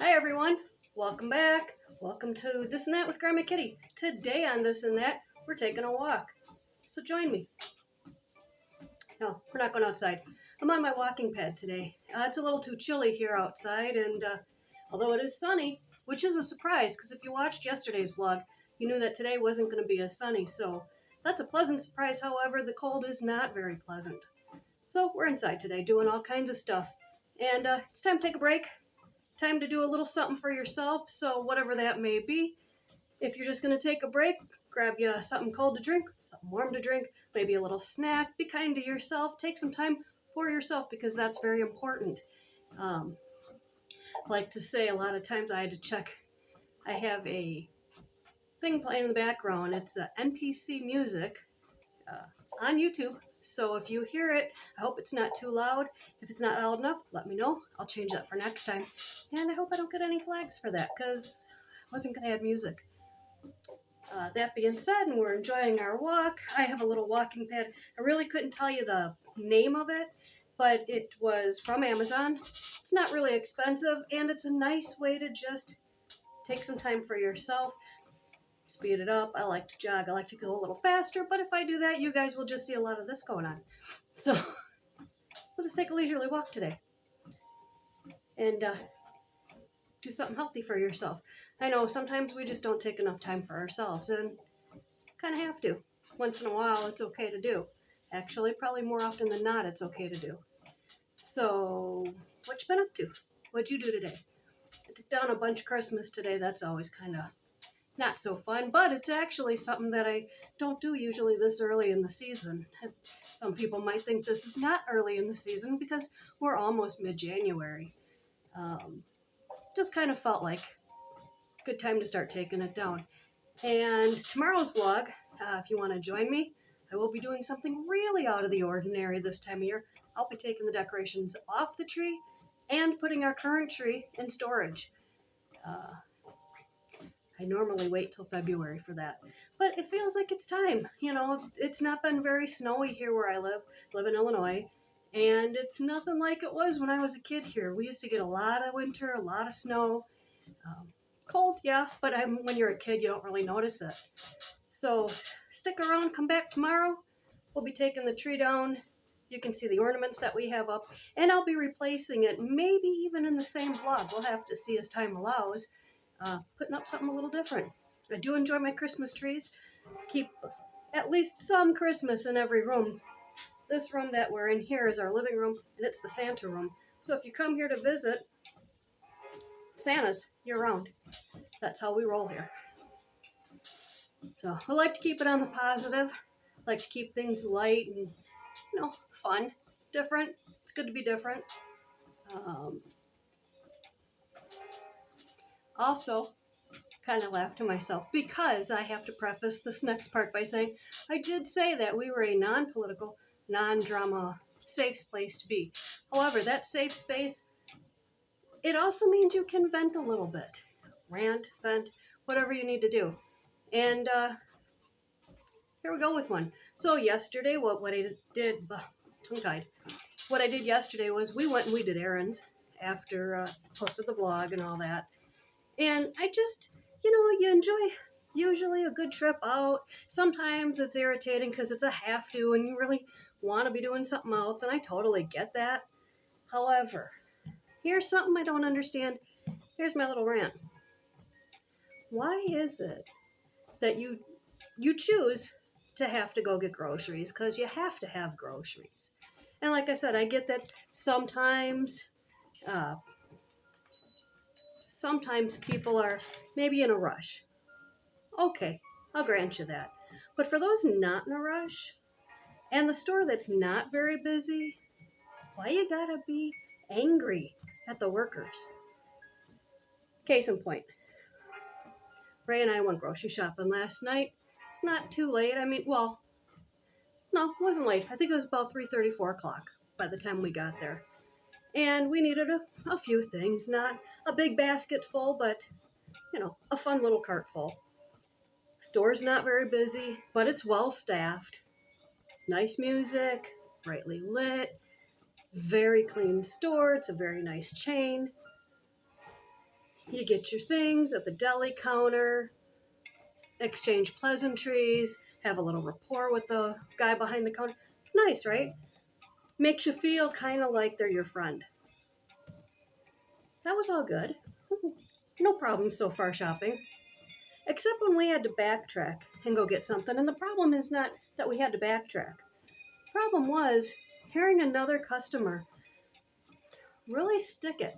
Hi everyone, welcome back. Welcome to This and That with Grandma Kitty. Today on This and That, we're taking a walk. So join me. No, we're not going outside. I'm on my walking pad today. It's a little too chilly here outside, and although it is sunny, which is a surprise because if you watched yesterday's vlog, you knew that today wasn't going to be as sunny. So that's a pleasant surprise. However, the cold is not very pleasant. So we're inside today doing all kinds of stuff. And it's time to take a break. Time to do a little something for yourself, so whatever that may be. If you're just going to take a break, grab you something cold to drink, something warm to drink, maybe a little snack. Be kind to yourself. Take some time for yourself because that's very important. I like to say a lot of times I had to check. I have a thing playing in the background. It's NPC music on YouTube. So if you hear it, I hope it's not too loud. If it's not loud enough, let me know. I'll change that for next time. And I hope I don't get any flags for that because I wasn't going to add music. That being said, and we're enjoying our walk, I have a little walking pad. I really couldn't tell you the name of it, but it was from Amazon. It's not really expensive, and it's a nice way to just take some time for yourself. Speed it up. I like to jog. I like to go a little faster, but if I do that, you guys will just see a lot of this going on. So we'll just take a leisurely walk today and do something healthy for yourself. I know sometimes we just don't take enough time for ourselves, and kind of have to. Once in a while, it's okay to do. Actually, probably more often than not, it's okay to do. So, what you been up to? What'd you do today? I took down a bunch of Christmas today. That's always kind of not so fun, but it's actually something that I don't do usually this early in the season. Some people might think this is not early in the season because we're almost mid-January. Just kind of felt like a good time to start taking it down. And tomorrow's vlog, if you want to join me, I will be doing something really out of the ordinary this time of year. I'll be taking the decorations off the tree and putting our current tree in storage. I normally wait till February for that, but it feels like it's time. You know, it's not been very snowy here where I live in Illinois, and it's nothing like it was when I was a kid here. We used to get a lot of winter, a lot of snow. Cold, yeah, but when you're a kid, you don't really notice it. So stick around, come back tomorrow. We'll be taking the tree down. You can see the ornaments that we have up, and I'll be replacing it, maybe even in the same vlog. We'll have to see as time allows. Putting up something a little different. I do enjoy my Christmas trees. Keep at least some Christmas in every room. This room that we're in here is our living room, and it's the Santa room. So if you come here to visit, Santa's year-round. That's how we roll here. So I like to keep it on the positive. I like to keep things light and, fun, different. It's good to be different. Also, kind of laugh to myself because I have to preface this next part by saying I did say that we were a non-political, non-drama safe place to be. However, that safe space, it also means you can vent a little bit. Rant, vent, whatever you need to do. And here we go with one. So yesterday, what I did, tongue-tied. What I did yesterday was we went and we did errands after posted the vlog and all that. And I just, you enjoy usually a good trip out. Sometimes it's irritating because it's a have to and you really want to be doing something else, and I totally get that. However, here's something I don't understand. Here's my little rant. Why is it that you choose to have to go get groceries? Because you have to have groceries. And like I said, I get that sometimes people are maybe in a rush. Okay, I'll grant you that. But for those not in a rush, and the store that's not very busy, why you gotta be angry at the workers? Case in point, Ray and I went grocery shopping last night. It's not too late. No, it wasn't late. I think it was about 3:30, 4 o'clock by the time we got there. And we needed a few things, not a big basket full, but, a fun little cart full. Store's not very busy, but it's well staffed. Nice music, brightly lit, very clean store. It's a very nice chain. You get your things at the deli counter, exchange pleasantries, have a little rapport with the guy behind the counter. It's nice, right? Makes you feel kind of like they're your friend. That was all good. No problem so far shopping. Except when we had to backtrack and go get something. And the problem is not that we had to backtrack. The problem was hearing another customer really stick it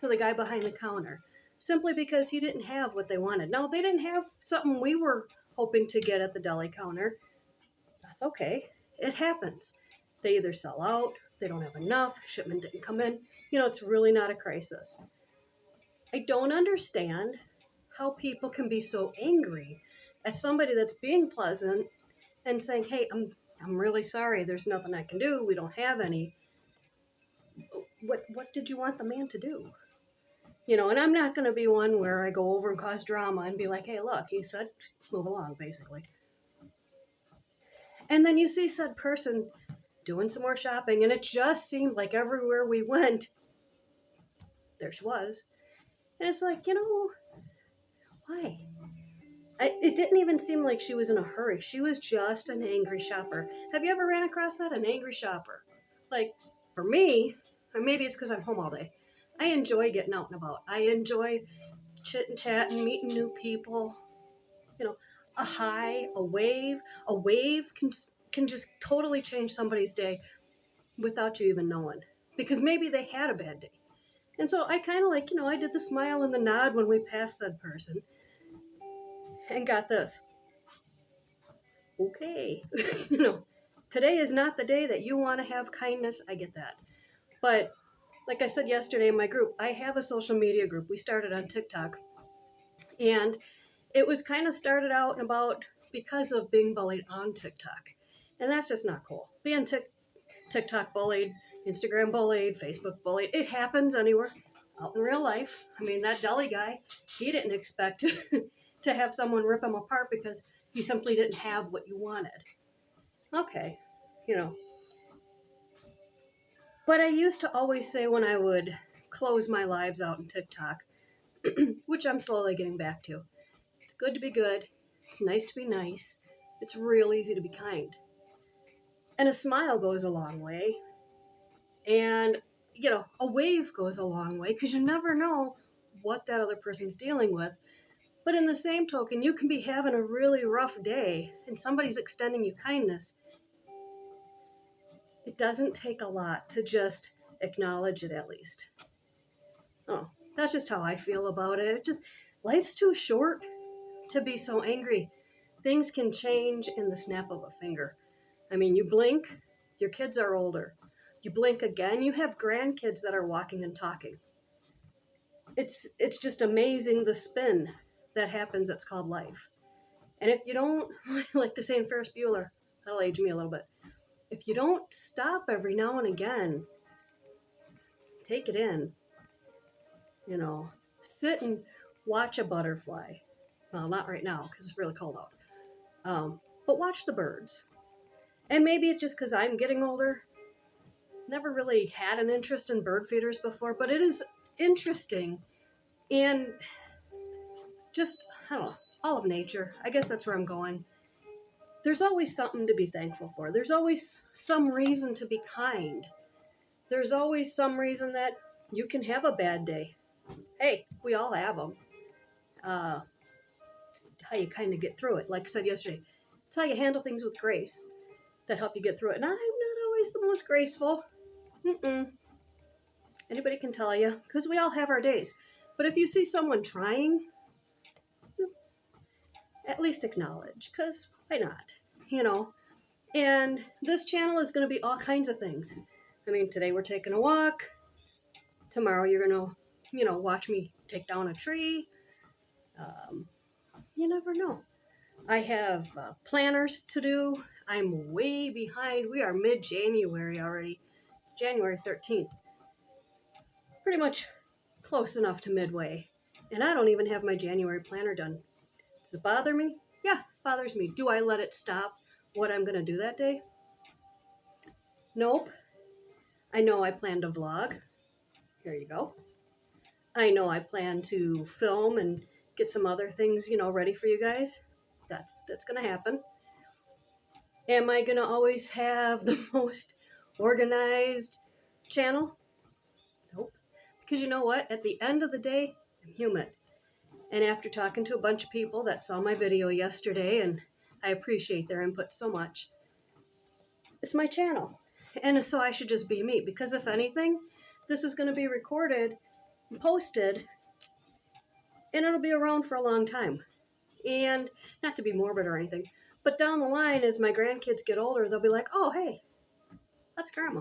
to the guy behind the counter simply because he didn't have what they wanted. Now, they didn't have something we were hoping to get at the deli counter. That's okay. It happens. They either sell out, they don't have enough, shipment didn't come in. It's really not a crisis. I don't understand how people can be so angry at somebody that's being pleasant and saying, hey, I'm really sorry, there's nothing I can do, we don't have any. What did you want the man to do? And I'm not going to be one where I go over and cause drama and be like, hey, look, he said, move along, basically. And then you see said person doing some more shopping, and it just seemed like everywhere we went, there she was. And it's like, why? It didn't even seem like she was in a hurry. She was just an angry shopper. Have you ever ran across that? An angry shopper. Like, for me, or maybe it's because I'm home all day, I enjoy getting out and about. I enjoy chit and chat and meeting new people. A hi, a wave. A wave can just totally change somebody's day without you even knowing. Because maybe they had a bad day. And so I kind of like, I did the smile and the nod when we passed said person. And got this. Okay. Today is not the day that you want to have kindness. I get that. But like I said yesterday in my group, I have a social media group. We started on TikTok. And it was kind of started out about because of being bullied on TikTok. And that's just not cool. Being TikTok bullied, Instagram bullied, Facebook bullied. It happens anywhere out in real life. I mean, that deli guy, he didn't expect to have someone rip him apart because he simply didn't have what you wanted. Okay, But I used to always say when I would close my lives out in TikTok, which I'm slowly getting back to, it's good to be good. It's nice to be nice. It's real easy to be kind. And a smile goes a long way. And, a wave goes a long way because you never know what that other person's dealing with. But in the same token, you can be having a really rough day and somebody's extending you kindness. It doesn't take a lot to just acknowledge it at least. Oh, that's just how I feel about it. Life's too short to be so angry. Things can change in the snap of a finger. I mean, you blink, your kids are older. You blink again, you have grandkids that are walking and talking. It's just amazing the spin that happens that's called life. And if you don't, like the saying Ferris Bueller, that'll age me a little bit. If you don't stop every now and again, take it in, sit and watch a butterfly. Well, not right now because it's really cold out. But watch the birds. And maybe it's just because I'm getting older. Never really had an interest in bird feeders before, but it is interesting. And just, I don't know, all of nature. I guess that's where I'm going. There's always something to be thankful for. There's always some reason to be kind. There's always some reason that you can have a bad day. Hey, we all have them. How you kind of get through it. Like I said yesterday, it's how you handle things with grace that help you get through it. And I'm not always the most graceful. Anybody can tell you, because we all have our days. But if you see someone trying, at least acknowledge, because why not? And this channel is going to be all kinds of things. I mean, today we're taking a walk. Tomorrow you're going to, watch me take down a tree. You never know. I have planners to do. I'm way behind. We are mid-January already. January 13th. Pretty much close enough to midway. And I don't even have my January planner done. Does it bother me? Yeah, it bothers me. Do I let it stop what I'm going to do that day? Nope. I know I planned a vlog. Here you go. I know I plan to film and get some other things, ready for you guys. That's going to happen. Am I going to always have the most organized channel? Nope. Because you know what? At the end of the day, I'm human. And after talking to a bunch of people that saw my video yesterday, and I appreciate their input so much, it's my channel. And so I should just be me. Because if anything, this is going to be recorded and posted, and it'll be around for a long time. And not to be morbid or anything, but down the line, as my grandkids get older, they'll be like, oh, hey, that's Grandma.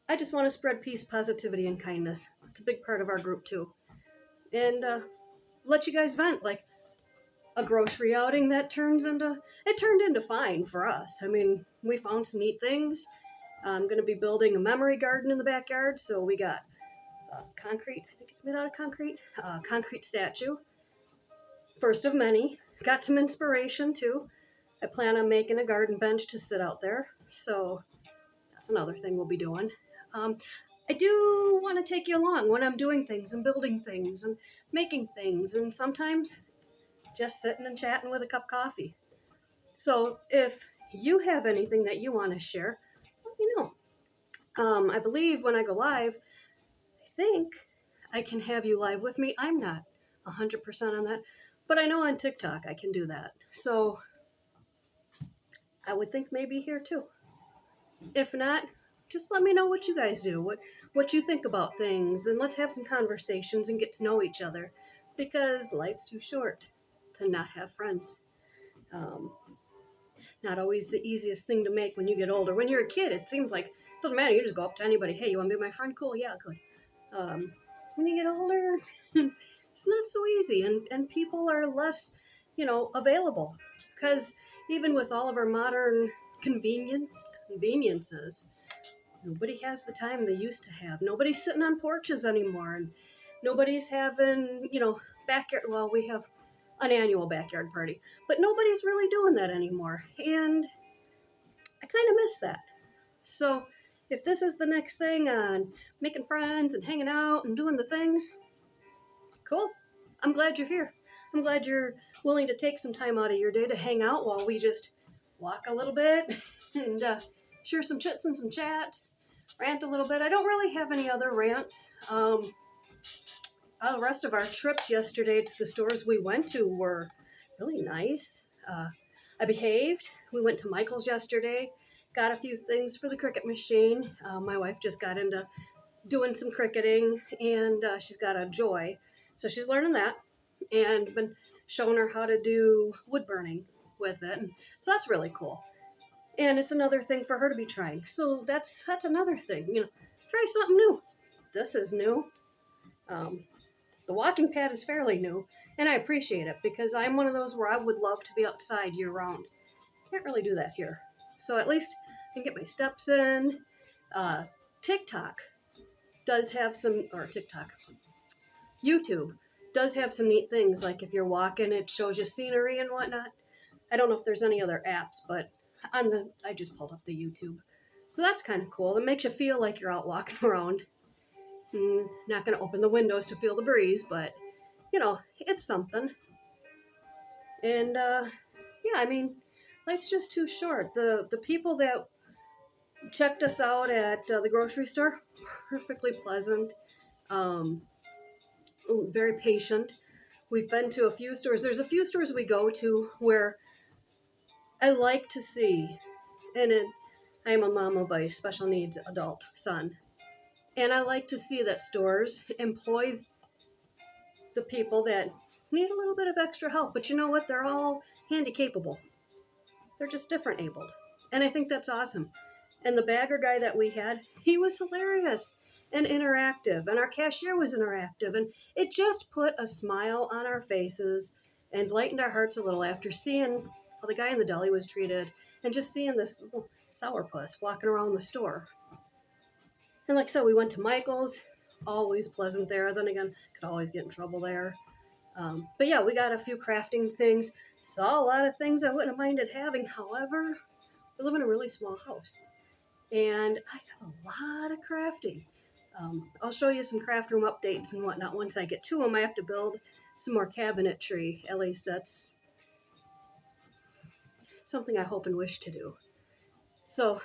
I just want to spread peace, positivity, and kindness. It's a big part of our group, too. And let you guys vent, like a grocery outing that turned into fine for us. I mean, we found some neat things. I'm going to be building a memory garden in the backyard, so we got concrete, I think it's made out of concrete statue. First of many. Got some inspiration, too. I plan on making a garden bench to sit out there, so that's another thing we'll be doing. I do want to take you along when I'm doing things and building things and making things, and sometimes just sitting and chatting with a cup of coffee. So if you have anything that you want to share, let me know. I believe when I go live, I think I can have you live with me. I'm not 100% on that, but I know on TikTok I can do that. So I would think maybe here too. If not, just let me know what you guys do, what you think about things, and let's have some conversations and get to know each other, because life's too short to not have friends. Not always the easiest thing to make when you get older. When you're a kid, it seems like it doesn't matter. You just go up to anybody. Hey, you want to be my friend? Cool, yeah, good. When you get older, it's not so easy, and people are less, available. Because even with all of our modern conveniences, nobody has the time they used to have. Nobody's sitting on porches anymore, and nobody's having, backyard. Well, we have an annual backyard party, but nobody's really doing that anymore, and I kind of miss that. So if this is the next thing on making friends and hanging out and doing the things, cool. I'm glad you're here. I'm glad you're willing to take some time out of your day to hang out while we just walk a little bit and share some chits and some chats, rant a little bit. I don't really have any other rants. The rest of our trips yesterday to the stores we went to were really nice. I behaved. We went to Michael's yesterday, got a few things for the cricket machine. My wife just got into doing some cricketing, and she's got a joy. So she's learning that, and been showing her how to do wood burning with it. And so that's really cool. And it's another thing for her to be trying. So that's another thing. Try something new. This is new. The walking pad is fairly new, and I appreciate it because I'm one of those where I would love to be outside year round. Can't really do that here. So at least I can get my steps in. TikTok does have some, or YouTube does have some neat things. Like if you're walking, it shows you scenery and whatnot. I don't know if there's any other apps, but I just pulled up the YouTube. So that's kind of cool. It makes you feel like you're out walking around. Not going to open the windows to feel the breeze, but, it's something. And, life's just too short. The people that checked us out at the grocery store, perfectly pleasant, very patient. We've been to a few stores. There's a few stores we go to where I like to see, and I am a mom of a special needs adult son. And I like to see that stores employ the people that need a little bit of extra help. But you know what? They're all handy capable. They're just different abled. And I think that's awesome. And the bagger guy that we had, he was hilarious and interactive. And our cashier was interactive. And it just put a smile on our faces and lightened our hearts a little after seeing how the guy in the deli was treated and just seeing this little sourpuss walking around the store. And like I said, we went to Michael's, always pleasant there. Then again, could always get in trouble there. But yeah, we got a few crafting things. Saw a lot of things I wouldn't have minded having. However, we live in a really small house. And I have a lot of crafting. I'll show you some craft room updates and whatnot once I get to them. I have to build some more cabinetry. At least that's something I hope and wish to do. So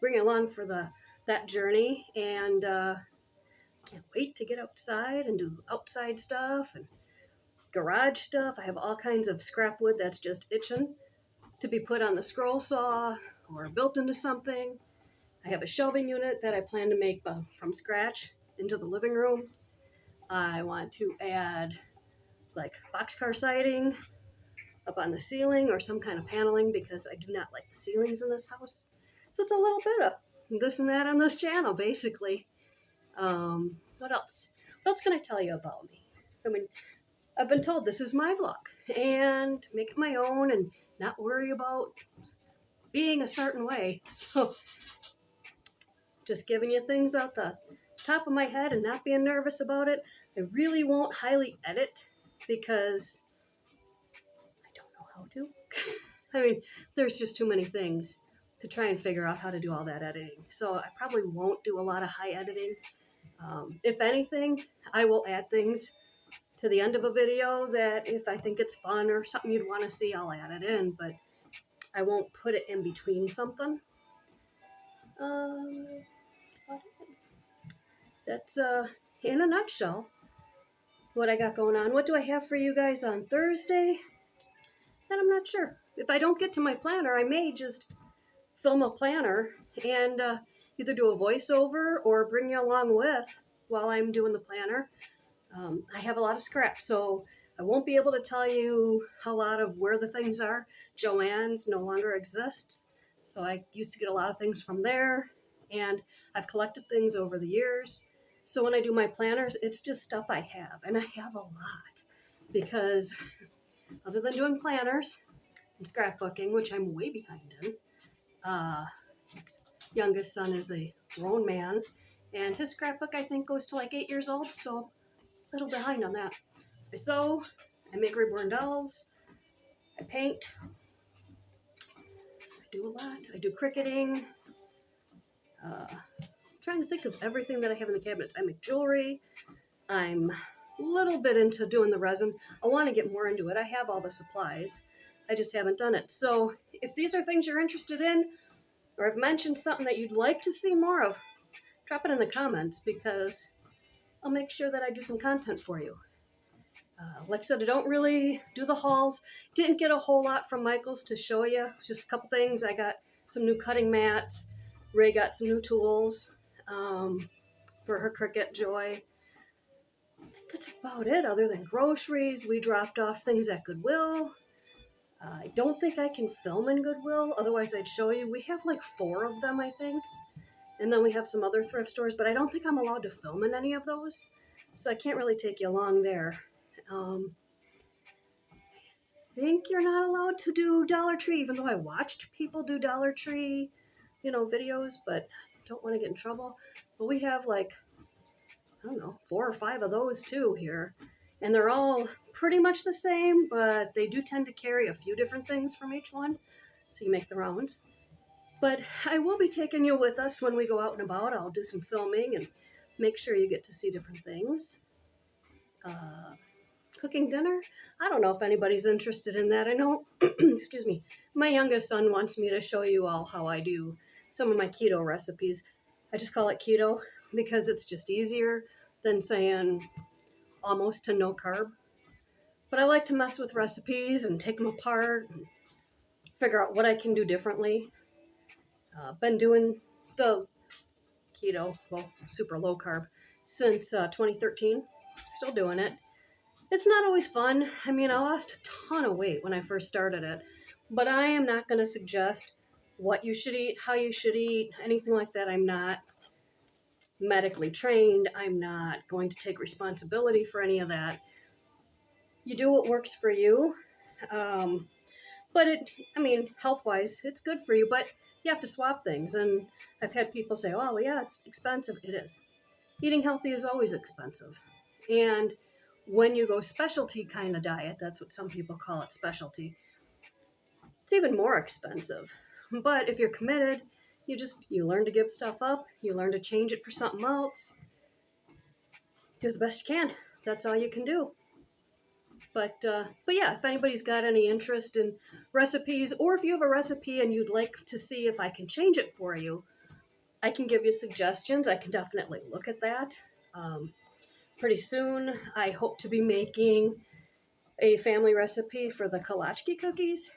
bring you along for that journey, and can't wait to get outside and do outside stuff and garage stuff. I have all kinds of scrap wood that's just itching to be put on the scroll saw or built into something. I have a shelving unit that I plan to make from scratch into the living room. I want to add like boxcar siding up on the ceiling or some kind of paneling because I do not like the ceilings in this house. So it's a little bit of this and that on this channel, basically. What else? What else can I tell you about me? I mean, I've been told this is my vlog and make it my own and not worry about being a certain way. So just giving you things out the top of my head and not being nervous about it. I really won't highly edit because I don't know how to. I mean, there's just too many things to try and figure out how to do all that editing. So I probably won't do a lot of high editing. If anything, I will add things to the end of a video that if I think it's fun or something you'd want to see, I'll add it in, but I won't put it in between something. That's in a nutshell what I got going on. What do I have for you guys on Thursday? And I'm not sure. If I don't get to my planner, I may just film a planner and either do a voiceover or bring you along with while I'm doing the planner. I have a lot of scrap, so I won't be able to tell you a lot of where the things are. Joann's no longer exists, so I used to get a lot of things from there, and I've collected things over the years. So when I do my planners, it's just stuff I have, and I have a lot because other than doing planners and scrapbooking, which I'm way behind in, youngest son is a grown man, and his scrapbook I think goes to like 8 years old, so a little behind on that. I sew, I make reborn dolls, I paint, I do a lot. I do cricketing. I'm trying to think of everything that I have in the cabinets. I make jewelry. I'm a little bit into doing the resin. I want to get more into it. I have all the supplies. I just haven't done it. So if these are things you're interested in, or I've mentioned something that you'd like to see more of, drop it in the comments because I'll make sure that I do some content for you. Like I said, I don't really do the hauls. Didn't get a whole lot from Michael's to show you. Just a couple things. I got some new cutting mats. Ray got some new tools for her Cricut Joy. I think that's about it other than groceries. We dropped off things at Goodwill. I don't think I can film in Goodwill. Otherwise, I'd show you. We have like 4 of them, I think. And then we have some other thrift stores, but I don't think I'm allowed to film in any of those. So I can't really take you along there. I think you're not allowed to do Dollar Tree, even though I watched people do Dollar Tree, videos, but I don't want to get in trouble. But we have like, I don't know, 4 or 5 of those too here. And they're all pretty much the same, but they do tend to carry a few different things from each one. So you make the rounds. But I will be taking you with us when we go out and about. I'll do some filming and make sure you get to see different things. Cooking dinner? I don't know if anybody's interested in that. I know, excuse me, my youngest son wants me to show you all how I do some of my keto recipes. I just call it keto because it's just easier than saying almost to no carb. But I like to mess with recipes and take them apart and figure out what I can do differently. Been doing the keto, well, super low carb, since 2013. Still doing it. It's not always fun. I mean, I lost a ton of weight when I first started it, but I am not going to suggest what you should eat, how you should eat, anything like that. I'm not medically trained. I'm not going to take responsibility for any of that. You do what works for you. But health-wise, it's good for you, but you have to swap things. And I've had people say, oh, yeah, it's expensive. It is. Eating healthy is always expensive. And when you go specialty kind of diet, that's what some people call it, specialty, it's even more expensive. But if you're committed, you learn to give stuff up. You learn to change it for something else. do the best you can. That's all you can do. But yeah, if anybody's got any interest in recipes, or if you have a recipe and you'd like to see if I can change it for you, I can give you suggestions. I can definitely look at that. Pretty soon, I hope to be making a family recipe for the kolachki cookies.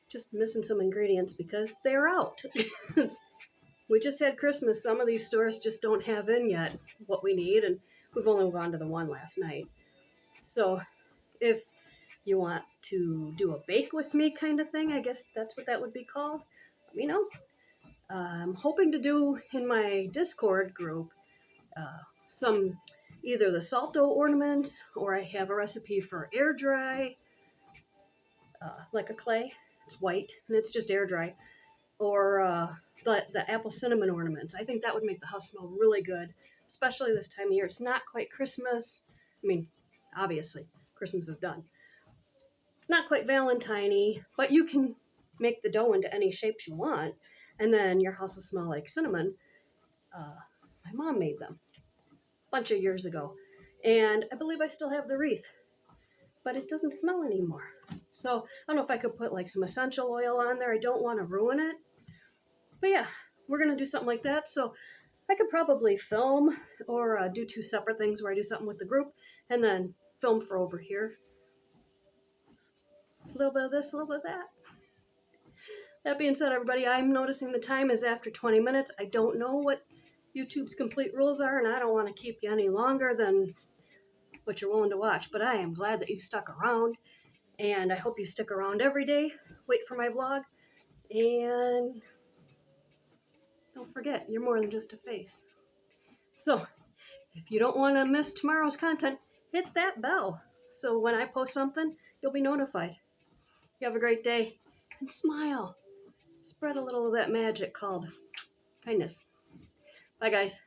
Just missing some ingredients because they're out. We just had Christmas. Some of these stores just don't have in yet what we need, and we've only gone to the one last night. So if you want to do a bake with me kind of thing, I guess that's what that would be called, let me know. I'm hoping to do in my Discord group some either the salto ornaments, or I have a recipe for air dry, like a clay. It's white and it's just air dry, or the apple cinnamon ornaments. I think that would make the house smell really good, especially this time of year. It's not quite Christmas. I mean, obviously, Christmas is done. It's not quite Valentine-y, but you can make the dough into any shapes you want, and then your house will smell like cinnamon. My mom made them a bunch of years ago, and I believe I still have the wreath, but it doesn't smell anymore. So I don't know if I could put like some essential oil on there. I don't want to ruin it. But yeah, we're going to do something like that. So I could probably film or do two separate things where I do something with the group and then film for over here. A little bit of this, a little bit of that. That being said, everybody, I'm noticing the time is after 20 minutes. I don't know what YouTube's complete rules are, and I don't want to keep you any longer than what you're willing to watch. But I am glad that you stuck around, and I hope you stick around every day. Wait for my vlog, and don't forget, you're more than just a face. So if you don't want to miss tomorrow's content, hit that bell. So when I post something, you'll be notified. You have a great day, and smile. Spread a little of that magic called kindness. Bye, guys.